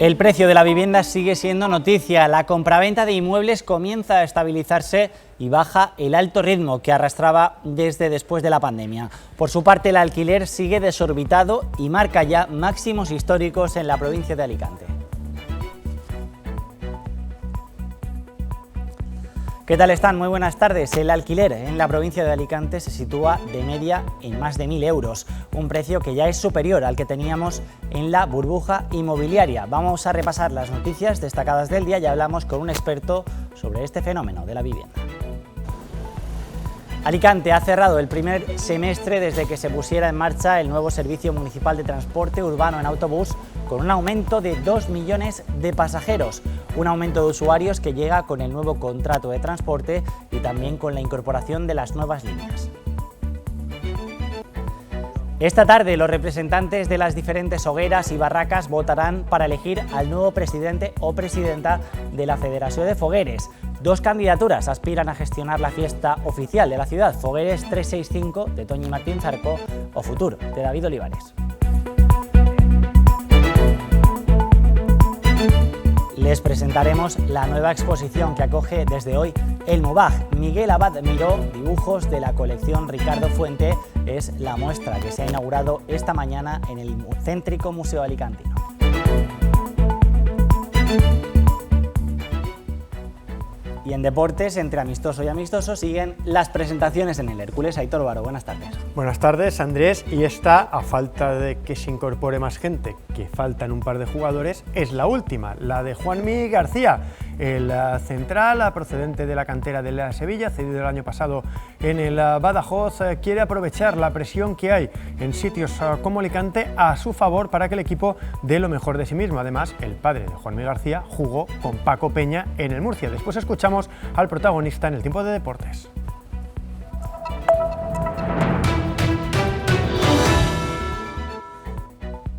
El precio de la vivienda sigue siendo noticia. La compraventa de inmuebles comienza a estabilizarse y baja el alto ritmo que arrastraba desde después de la pandemia. Por su parte, el alquiler sigue desorbitado y marca ya máximos históricos en la provincia de Alicante. ¿Qué tal están? Muy buenas tardes. El alquiler en la provincia de Alicante se sitúa de media en más de 1.000 euros, un precio que ya es superior al que teníamos en la burbuja inmobiliaria. Vamos a repasar las noticias destacadas del día y hablamos con un experto sobre este fenómeno de la vivienda. Alicante ha cerrado el primer semestre desde que se pusiera en marcha el nuevo servicio municipal de transporte urbano en autobús, con un aumento de 2 millones de pasajeros, un aumento de usuarios que llega con el nuevo contrato de transporte y también con la incorporación de las nuevas líneas. Esta tarde los representantes de las diferentes hogueras y barracas votarán para elegir al nuevo presidente o presidenta de la Federación de Fogueres. Dos candidaturas aspiran a gestionar la fiesta oficial de la ciudad: Fogueres 365 de Toñi Martín Zarco o Futur de David Olivares. Les presentaremos la nueva exposición que acoge desde hoy el MUBAG. Miguel Abad Miró, dibujos de la colección Ricardo Fuente, es la muestra que se ha inaugurado esta mañana en el céntrico Museo Alicantino. Y en deportes, entre amistoso y amistoso, siguen las presentaciones en el Hércules. Aitor Baro, buenas tardes. Buenas tardes, Andrés. Y esta, a falta de que se incorpore más gente, que faltan un par de jugadores, es la última, la de Juanmi García, el central procedente de la cantera de la Sevilla, cedido el año pasado en el Badajoz. Quiere aprovechar la presión que hay en sitios como Alicante a su favor para que el equipo dé lo mejor de sí mismo. Además, el padre de Juanmi García jugó con Paco Peña en el Murcia. Después escuchamos al protagonista en el tiempo de deportes.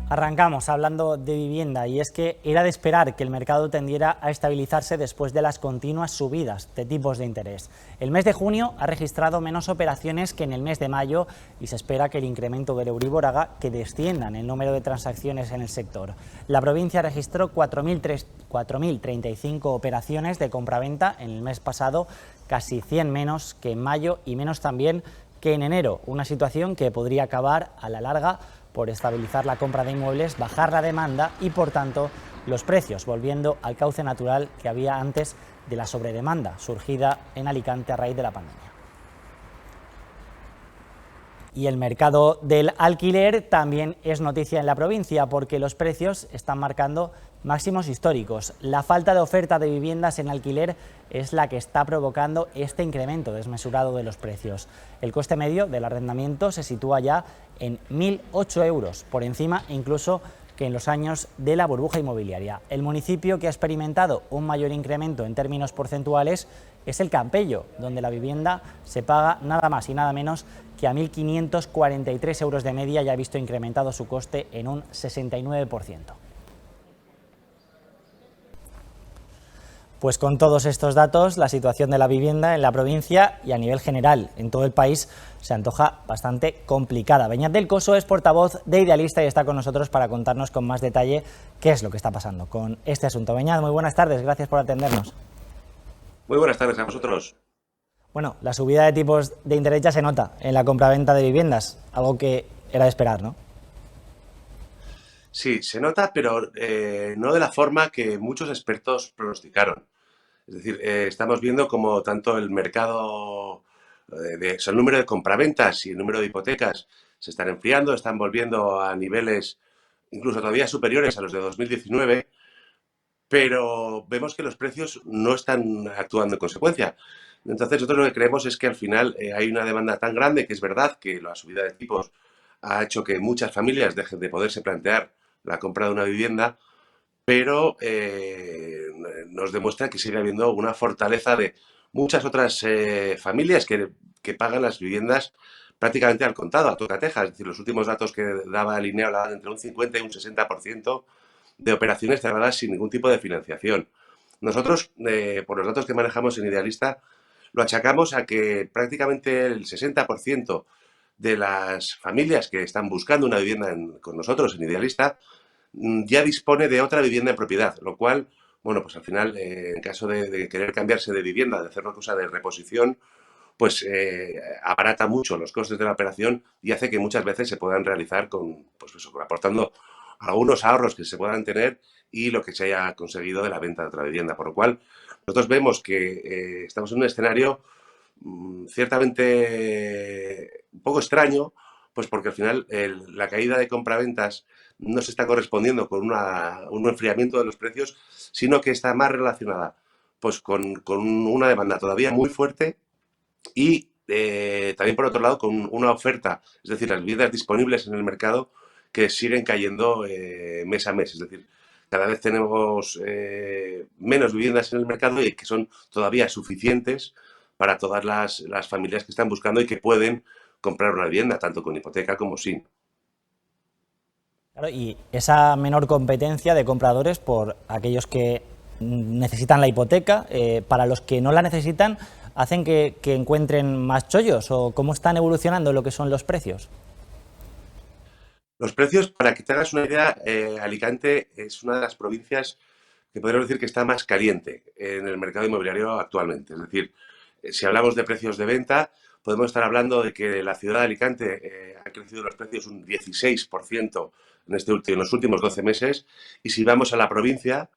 Arrancamos hablando de vivienda, y es que era de esperar que el mercado tendiera a estabilizarse después de las continuas subidas de tipos de interés. El mes de junio ha registrado menos operaciones que en el mes de mayo y se espera que el incremento del Euribor haga que desciendan el número de transacciones en el sector. La provincia registró 4.035 operaciones de compraventa en el mes pasado, casi 100 menos que en mayo y menos también que en enero, una situación que podría acabar a la larga por estabilizar la compra de inmuebles, bajar la demanda y, por tanto, los precios, volviendo al cauce natural que había antes de la sobredemanda surgida en Alicante a raíz de la pandemia. Y el mercado del alquiler también es noticia en la provincia, porque los precios están marcando máximos históricos. La falta de oferta de viviendas en alquiler es la que está provocando este incremento desmesurado de los precios. El coste medio del arrendamiento se sitúa ya en 1.008 euros, por encima incluso que en los años de la burbuja inmobiliaria. El municipio que ha experimentado un mayor incremento en términos porcentuales es el Campello, donde la vivienda se paga nada más y nada menos que a 1.543 euros de media y ha visto incrementado su coste en un 69%. Pues con todos estos datos, la situación de la vivienda en la provincia y a nivel general en todo el país se antoja bastante complicada. Beñat del Coso es portavoz de Idealista y está con nosotros para contarnos con más detalle qué es lo que está pasando con este asunto. Beñat, muy buenas tardes, gracias por atendernos. Muy buenas tardes a vosotros. Bueno, la subida de tipos de interés ya se nota en la compraventa de viviendas, algo que era de esperar, ¿no? Sí, se nota, pero no de la forma que muchos expertos pronosticaron. Es decir, estamos viendo como tanto el mercado, o sea, el número de compraventas y el número de hipotecas se están enfriando, están volviendo a niveles incluso todavía superiores a los de 2019, pero vemos que los precios no están actuando en consecuencia. Entonces, nosotros lo que creemos es que al final hay una demanda tan grande, que es verdad que la subida de tipos ha hecho que muchas familias dejen de poderse plantear la compra de una vivienda, pero nos demuestra que sigue habiendo una fortaleza de muchas otras familias que pagan las viviendas prácticamente al contado, a tocateja. Es decir, los últimos datos que daba el INEO hablaban entre un 50 y un 60% de operaciones cerradas sin ningún tipo de financiación. Nosotros, por los datos que manejamos en Idealista, lo achacamos a que prácticamente el 60% de las familias que están buscando una vivienda con nosotros en Idealista ya dispone de otra vivienda en propiedad, lo cual, bueno, pues al final, en caso de querer cambiarse de vivienda, de hacer una cosa de reposición, pues abarata mucho los costes de la operación y hace que muchas veces se puedan realizar con, pues eso, aportando algunos ahorros que se puedan tener y lo que se haya conseguido de la venta de otra vivienda. Por lo cual, nosotros vemos que estamos en un escenario ciertamente un poco extraño, pues porque al final la caída de compraventas no se está correspondiendo con un enfriamiento de los precios, sino que está más relacionada pues con una demanda todavía muy fuerte y también por otro lado con una oferta, es decir, las viviendas disponibles en el mercado que siguen cayendo mes a mes, es decir, cada vez tenemos menos viviendas en el mercado y que son todavía suficientes para todas las familias que están buscando y que pueden comprar una vivienda, tanto con hipoteca como sin. Claro, y esa menor competencia de compradores por aquellos que necesitan la hipoteca, para los que no la necesitan, hacen que encuentren más chollos, o cómo están evolucionando lo que son los precios. Los precios, para que te hagas una idea, Alicante es una de las provincias que podríamos decir que está más caliente en el mercado inmobiliario actualmente. Es decir, si hablamos de precios de venta, podemos estar hablando de que la ciudad de Alicante ha crecido los precios un 16% en los últimos 12 meses, y si vamos a la provincia,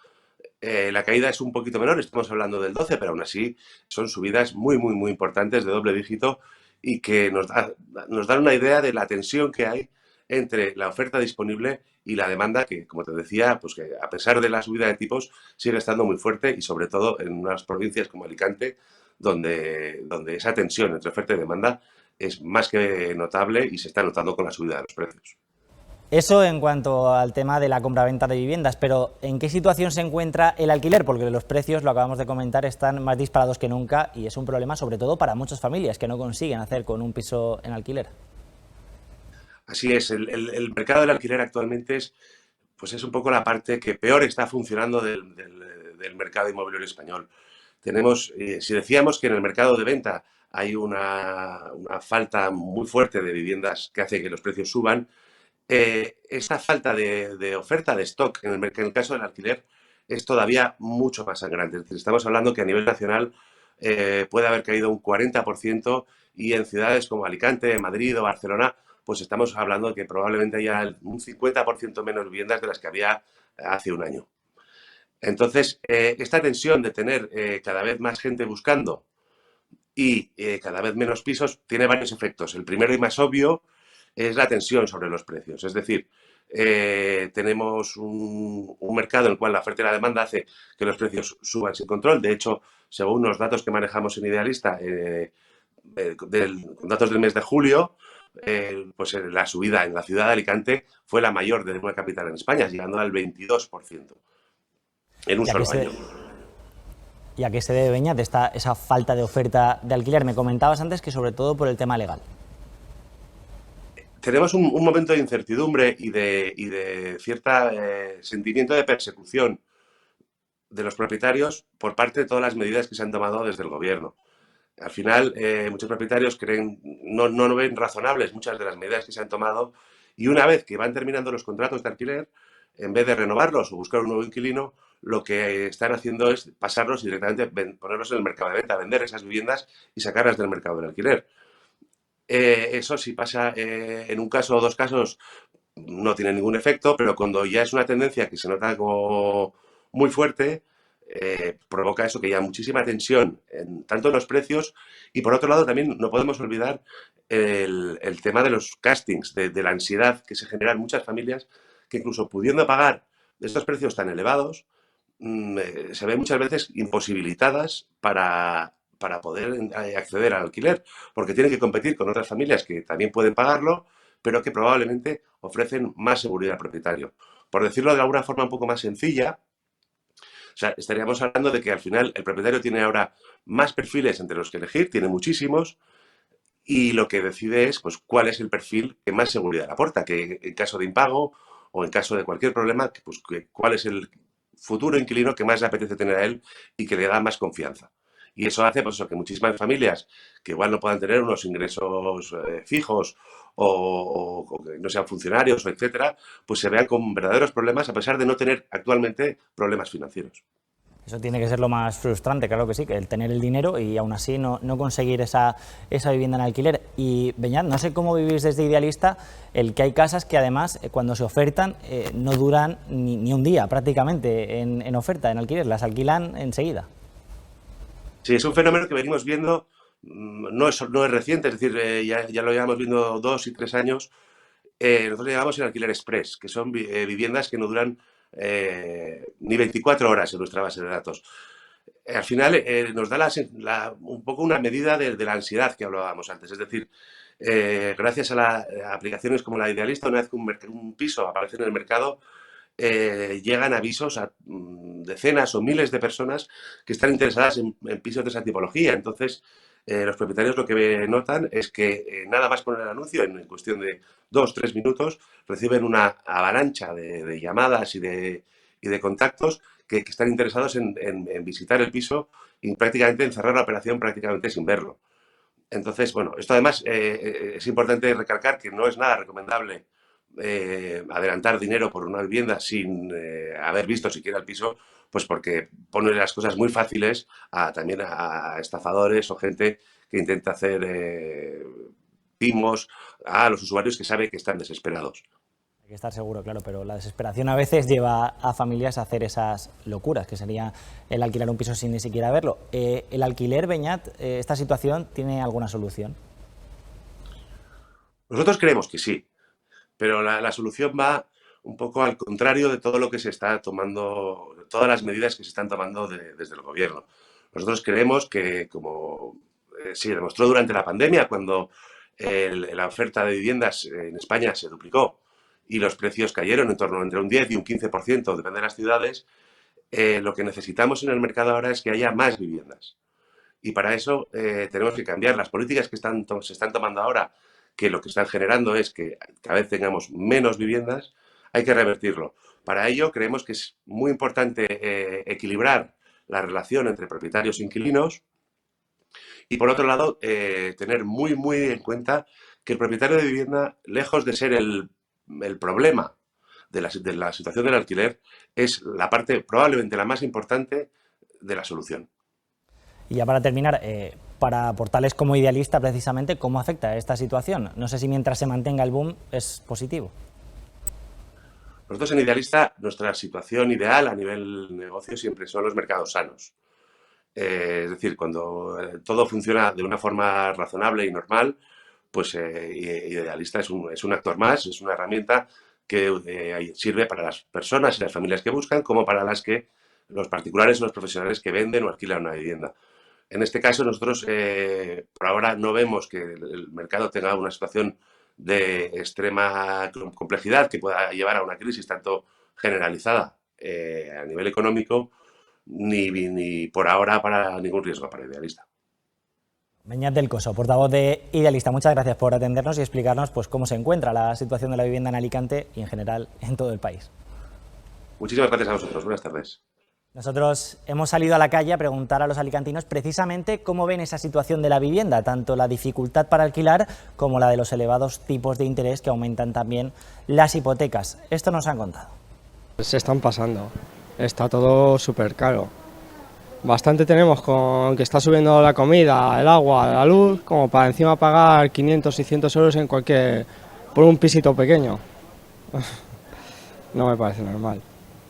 la caída es un poquito menor, estamos hablando del 12, pero aún así son subidas muy, muy, muy importantes de doble dígito y que nos dan una idea de la tensión que hay entre la oferta disponible y la demanda que, como te decía, pues que a pesar de la subida de tipos sigue estando muy fuerte y sobre todo en unas provincias como Alicante, donde esa tensión entre oferta y demanda es más que notable y se está notando con la subida de los precios. Eso en cuanto al tema de la compraventa de viviendas, pero ¿en qué situación se encuentra el alquiler? Porque los precios, lo acabamos de comentar, están más disparados que nunca y es un problema sobre todo para muchas familias que no consiguen hacer con un piso en alquiler. Así es, el mercado del alquiler actualmente pues es un poco la parte que peor está funcionando del mercado inmobiliario español. Tenemos, si decíamos que en el mercado de venta hay una falta muy fuerte de viviendas que hace que los precios suban, esta falta de oferta de stock en el caso del alquiler es todavía mucho más sangrante. Es decir, estamos hablando que a nivel nacional puede haber caído un 40% y en ciudades como Alicante, Madrid o Barcelona, pues estamos hablando de que probablemente haya un 50% menos viviendas de las que había hace un año. Entonces, esta tensión de tener cada vez más gente buscando y cada vez menos pisos tiene varios efectos. El primero y más obvio es la tensión sobre los precios. Es decir, tenemos un mercado en el cual la oferta y la demanda hace que los precios suban sin control. De hecho, según los datos que manejamos en Idealista, con datos del mes de julio, pues la subida en la ciudad de Alicante fue la mayor de una capital en España, llegando al 22% en un solo año. ¿Y a qué se debe, Beñat, esa falta de oferta de alquiler? Me comentabas antes que sobre todo por el tema legal. Tenemos un momento de incertidumbre y de cierta sentimiento de persecución de los propietarios por parte de todas las medidas que se han tomado desde el gobierno. Al final, muchos propietarios no ven razonables muchas de las medidas que se han tomado, y una vez que van terminando los contratos de alquiler, en vez de renovarlos o buscar un nuevo inquilino, lo que están haciendo es pasarlos y directamente ponerlos en el mercado de venta, vender esas viviendas y sacarlas del mercado del alquiler. Eso si pasa en un caso o dos casos no tiene ningún efecto, pero cuando ya es una tendencia que se nota como muy fuerte, provoca eso, que haya muchísima tensión tanto en los precios, y por otro lado también no podemos olvidar el tema de los castings, de la ansiedad que se genera en muchas familias que incluso pudiendo pagar estos precios tan elevados, se ven muchas veces imposibilitadas para poder acceder al alquiler, porque tienen que competir con otras familias que también pueden pagarlo, pero que probablemente ofrecen más seguridad al propietario. Por decirlo de alguna forma un poco más sencilla, o sea, estaríamos hablando de que al final el propietario tiene ahora más perfiles entre los que elegir, tiene muchísimos, y lo que decide es pues cuál es el perfil que más seguridad le aporta, que en caso de impago o en caso de cualquier problema, cuál es el futuro inquilino que más le apetece tener a él y que le da más confianza. Y eso hace pues, que muchísimas familias que igual no puedan tener unos ingresos fijos o que no sean funcionarios, o etcétera, pues se vean con verdaderos problemas a pesar de no tener actualmente problemas financieros. Eso tiene que ser lo más frustrante, claro que sí, que el tener el dinero y aún así no conseguir esa vivienda en alquiler. Y Beñat, no sé cómo vivís desde Idealista el que hay casas que además cuando se ofertan no duran ni un día prácticamente en oferta, en alquiler, las alquilan enseguida. Sí, es un fenómeno que venimos viendo, no es reciente, es decir, ya lo llevamos viendo 2 y 3 años. Nosotros le llamamos el alquiler express, que son viviendas que no duran ni 24 horas en nuestra base de datos. Al final nos da un poco una medida de la ansiedad que hablábamos antes. Es decir, gracias a aplicaciones como la Idealista, una vez que un piso aparece en el mercado, llegan avisos a decenas o miles de personas que están interesadas en pisos de esa tipología. Entonces, los propietarios lo que notan es que nada más poner el anuncio, en cuestión de 2 o 3 minutos, reciben una avalancha de llamadas y de contactos que están interesados en visitar el piso y prácticamente en cerrar la operación prácticamente sin verlo. Entonces, bueno, esto además es importante recalcar que no es nada recomendable adelantar dinero por una vivienda sin haber visto siquiera el piso, pues porque pone las cosas muy fáciles también a estafadores o gente que intenta hacer timos a los usuarios que sabe que están desesperados. Hay que estar seguro, claro, pero la desesperación a veces lleva a familias a hacer esas locuras, que sería el alquilar un piso sin ni siquiera verlo. ¿El alquiler, Beñat, esta situación tiene alguna solución? Nosotros creemos que sí, pero la solución va un poco al contrario de todo lo que se está tomando, todas las medidas que se están tomando desde el gobierno. Nosotros creemos que, como se demostró durante la pandemia, cuando la oferta de viviendas en España se duplicó y los precios cayeron en torno entre un 10 y un 15%, depende de las ciudades, lo que necesitamos en el mercado ahora es que haya más viviendas. Y para eso tenemos que cambiar las políticas que se están tomando ahora, que lo que están generando es que cada vez tengamos menos viviendas. Hay que revertirlo. Para ello creemos que es muy importante equilibrar la relación entre propietarios e inquilinos y, por otro lado, tener muy en cuenta que el propietario de vivienda, lejos de ser el problema de la situación del alquiler, es la parte probablemente la más importante de la solución. Y ya para terminar, para portales como Idealista, precisamente, ¿cómo afecta esta situación? No sé si mientras se mantenga el boom es positivo. Nosotros en Idealista, nuestra situación ideal a nivel negocio siempre son los mercados sanos. Es decir, cuando todo funciona de una forma razonable y normal, pues Idealista es un actor más, es una herramienta que sirve para las personas y las familias que buscan, como para los particulares o los profesionales que venden o alquilan una vivienda. En este caso, nosotros por ahora no vemos que el mercado tenga una situación de extrema complejidad que pueda llevar a una crisis tanto generalizada a nivel económico, ni por ahora para ningún riesgo para Idealista. Beñat del Coso, portavoz de Idealista, muchas gracias por atendernos y explicarnos pues, cómo se encuentra la situación de la vivienda en Alicante y en general en todo el país. Muchísimas gracias a vosotros. Buenas tardes. Nosotros hemos salido a la calle a preguntar a los alicantinos precisamente cómo ven esa situación de la vivienda, tanto la dificultad para alquilar como la de los elevados tipos de interés que aumentan también las hipotecas. Esto nos han contado. Se están pasando, está todo súper caro. Bastante tenemos con que está subiendo la comida, el agua, la luz, como para encima pagar 500, 600 euros por un pisito pequeño. No me parece normal.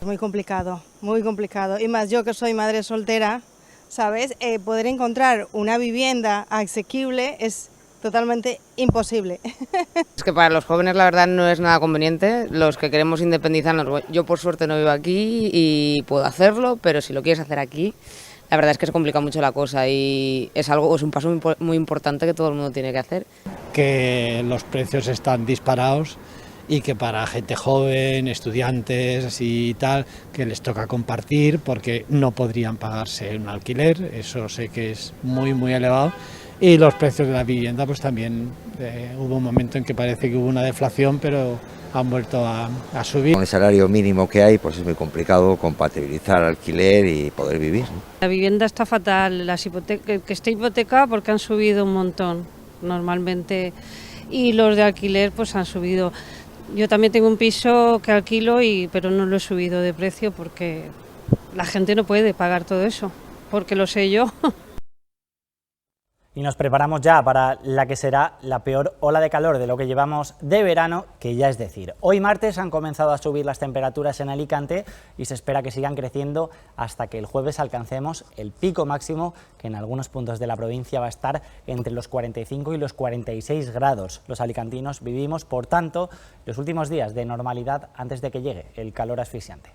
Muy complicado, y más yo que soy madre soltera, ¿sabes? Poder encontrar una vivienda asequible es totalmente imposible. Es que para los jóvenes la verdad no es nada conveniente, los que queremos independizarnos, yo por suerte no vivo aquí y puedo hacerlo, pero si lo quieres hacer aquí, la verdad es que se complica mucho la cosa y es un paso muy importante que todo el mundo tiene que hacer. Que los precios están disparados y que para gente joven, estudiantes así y tal, que les toca compartir porque no podrían pagarse un alquiler, eso sé que es muy elevado. Y los precios de la vivienda, pues también hubo un momento en que parece que hubo una deflación, pero han vuelto a subir. Con el salario mínimo que hay, pues es muy complicado compatibilizar alquiler y poder vivir, ¿no? La vivienda está fatal, que está hipotecada porque han subido un montón normalmente y los de alquiler pues han subido. Yo también tengo un piso que alquilo pero no lo he subido de precio porque la gente no puede pagar todo eso, porque lo sé yo. Y nos preparamos ya para la que será la peor ola de calor de lo que llevamos de verano, que ya es decir, hoy martes han comenzado a subir las temperaturas en Alicante y se espera que sigan creciendo hasta que el jueves alcancemos el pico máximo, que en algunos puntos de la provincia va a estar entre los 45 y los 46 grados. Los alicantinos vivimos, por tanto, los últimos días de normalidad antes de que llegue el calor asfixiante.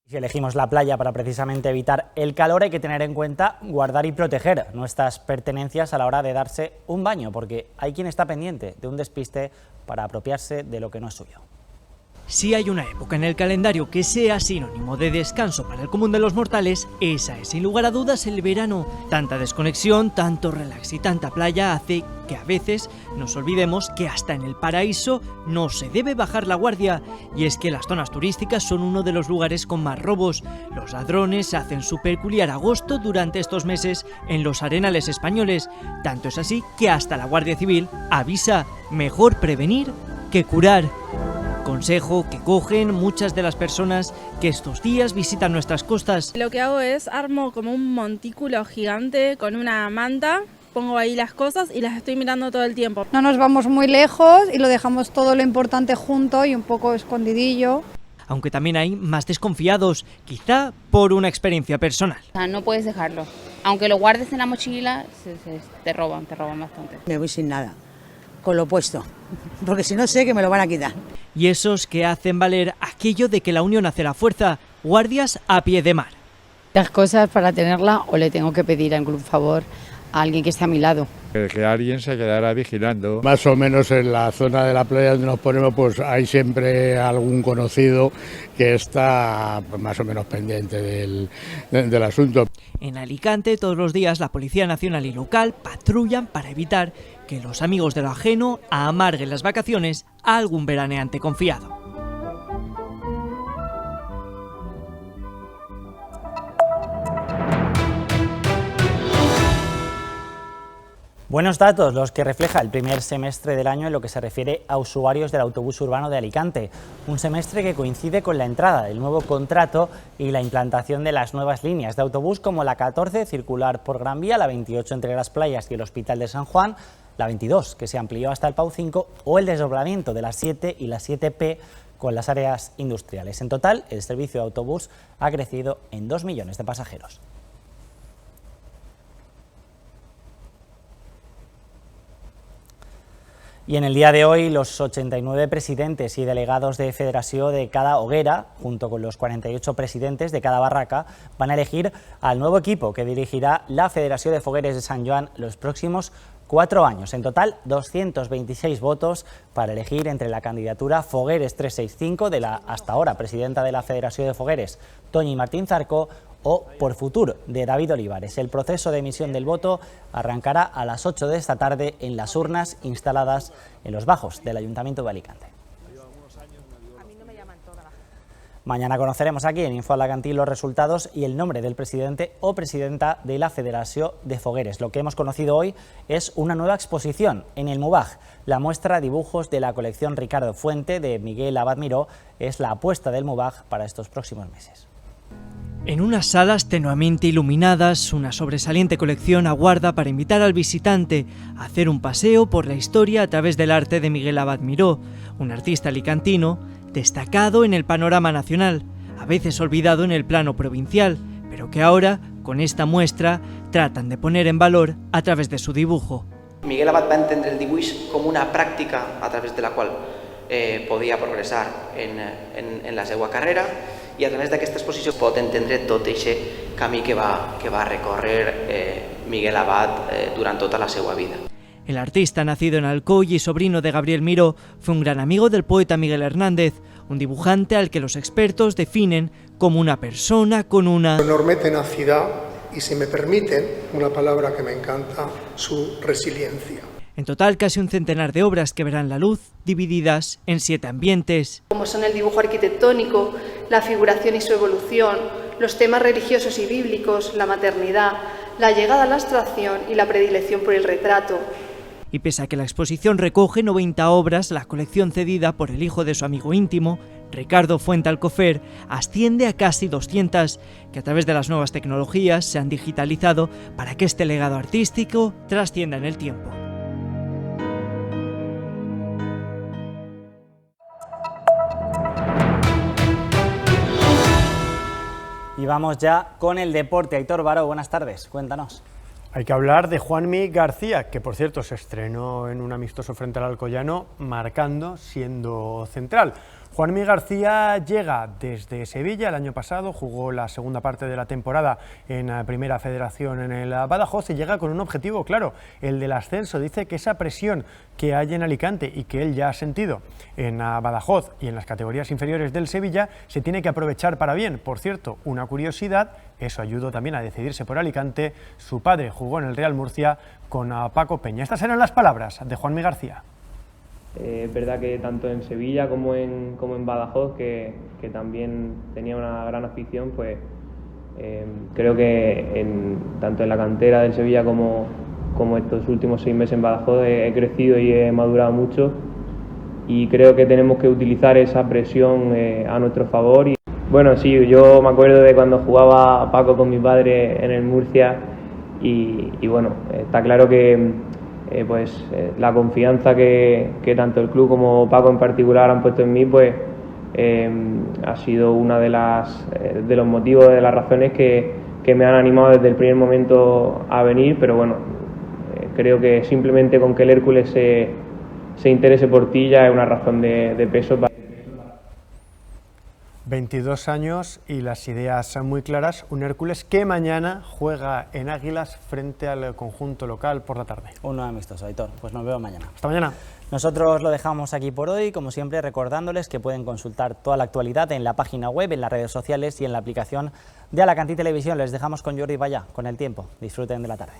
Si elegimos la playa para precisamente evitar el calor, hay que tener en cuenta guardar y proteger nuestras pertenencias a la hora de darse un baño, porque hay quien está pendiente de un despiste para apropiarse de lo que no es suyo. Si hay una época en el calendario que sea sinónimo de descanso para el común de los mortales, esa es sin lugar a dudas el verano. Tanta desconexión, tanto relax y tanta playa hace que a veces nos olvidemos que hasta en el paraíso no se debe bajar la guardia. Y es que las zonas turísticas son uno de los lugares con más robos. Los ladrones hacen su peculiar agosto durante estos meses en los arenales españoles. Tanto es así que hasta la Guardia Civil avisa: mejor prevenir que curar. Consejo que cogen muchas de las personas que estos días visitan nuestras costas. Lo que hago es armo como un montículo gigante con una manta, pongo ahí las cosas y las estoy mirando todo el tiempo. No nos vamos muy lejos y lo dejamos todo lo importante junto y un poco escondidillo. Aunque también hay más desconfiados, quizá por una experiencia personal. No puedes dejarlo. Aunque lo guardes en la mochila, te roban bastante. Me voy sin nada, con lo puesto, porque si no sé que me lo van a quitar. Y esos que hacen valer aquello de que la unión hace la fuerza, guardias a pie de mar. Las cosas para tenerla o le tengo que pedir algún favor a alguien que esté a mi lado. Que alguien se quedara vigilando. Más o menos en la zona de la playa donde nos ponemos, pues hay siempre algún conocido que está más o menos pendiente del asunto. En Alicante todos los días la Policía Nacional y local patrullan para evitar que los amigos de lo ajeno amarguen las vacaciones a algún veraneante confiado. Buenos datos los que refleja el primer semestre del año en lo que se refiere a usuarios del autobús urbano de Alicante. Un semestre que coincide con la entrada del nuevo contrato y la implantación de las nuevas líneas de autobús como la 14 circular por Gran Vía, la 28 entre Las Playas y el Hospital de San Juan, la 22 que se amplió hasta el PAU 5 o el desdoblamiento de la 7 y la 7P con las áreas industriales. En total, el servicio de autobús ha crecido en 2 millones de pasajeros. Y en el día de hoy, los 89 presidentes y delegados de federación de cada hoguera, junto con los 48 presidentes de cada barraca, van a elegir al nuevo equipo que dirigirá la Federación de Fogueres de Sant Joan los próximos 4 años. En total, 226 votos para elegir entre la candidatura Fogueres 365 de la hasta ahora presidenta de la Federación de Fogueres, Toñi Martín Zarco, o Por Futur de David Olivares. El proceso de emisión del voto arrancará a las 8 de esta tarde en las urnas instaladas en los bajos del Ayuntamiento de Alicante. Mañana conoceremos aquí en Info Alacantí los resultados y el nombre del presidente o presidenta de la Federación de Fogueres. Lo que hemos conocido hoy es una nueva exposición en el MUBAG. La muestra dibujos de la colección Ricardo Fuente de Miguel Abad Miró es la apuesta del MUBAG para estos próximos meses. En unas salas tenuamente iluminadas, una sobresaliente colección aguarda para invitar al visitante a hacer un paseo por la historia a través del arte de Miguel Abad Miró, un artista alicantino destacado en el panorama nacional, a veces olvidado en el plano provincial, pero que ahora, con esta muestra, tratan de poner en valor a través de su dibujo. Miguel Abad va entendre el dibuix com una pràctica a través de la qual podia progressar en la seva carrera i a través d'aquesta exposició pot entendre tot aquest camí que va recórrer Miguel Abad durant tota la seva vida. El artista, nacido en Alcoy y sobrino de Gabriel Miró, fue un gran amigo del poeta Miguel Hernández, un dibujante al que los expertos definen como una persona con una enorme tenacidad y, si me permiten, una palabra que me encanta, su resiliencia. En total, casi un centenar de obras que verán la luz, divididas en 7 ambientes. Como son el dibujo arquitectónico, la figuración y su evolución, los temas religiosos y bíblicos, la maternidad, la llegada a la abstracción y la predilección por el retrato. Y pese a que la exposición recoge 90 obras, la colección cedida por el hijo de su amigo íntimo, Ricardo Fuentealcofer, asciende a casi 200, que a través de las nuevas tecnologías se han digitalizado para que este legado artístico trascienda en el tiempo. Y vamos ya con el deporte. Aitor Baró, buenas tardes, cuéntanos. Hay que hablar de Juanmi García, que por cierto se estrenó en un amistoso frente al Alcoyano, marcando siendo central. Juanmi García llega desde Sevilla el año pasado, jugó la segunda parte de la temporada en la Primera Federación en el Badajoz y llega con un objetivo claro, el del ascenso. Dice que esa presión que hay en Alicante y que él ya ha sentido en Badajoz y en las categorías inferiores del Sevilla se tiene que aprovechar para bien. Por cierto, una curiosidad, eso ayudó también a decidirse por Alicante, su padre jugó en el Real Murcia con Paco Peña. Estas eran las palabras de Juanmi García. Es verdad que tanto en Sevilla como en Badajoz, que también tenía una gran afición, pues creo que tanto en la cantera del Sevilla como estos últimos 6 meses en Badajoz he crecido y he madurado mucho, y creo que tenemos que utilizar esa presión a nuestro favor. Y bueno, sí, yo me acuerdo de cuando jugaba Paco con mi padre en el Murcia y bueno, está claro que la confianza que tanto el club como Paco en particular han puesto en mí, pues ha sido una de los motivos, de las razones que me han animado desde el primer momento a venir. Pero bueno, creo que simplemente con que el Hércules se interese por ti ya es una razón de peso. 22 años y las ideas son muy claras. Un Hércules que mañana juega en Águilas frente al conjunto local por la tarde. Un nuevo amistoso, Aitor. Pues nos vemos mañana. Hasta mañana. Nosotros lo dejamos aquí por hoy, como siempre recordándoles que pueden consultar toda la actualidad en la página web, en las redes sociales y en la aplicación de Alacantí Televisión. Les dejamos con Jordi Vallá, con el tiempo. Disfruten de la tarde.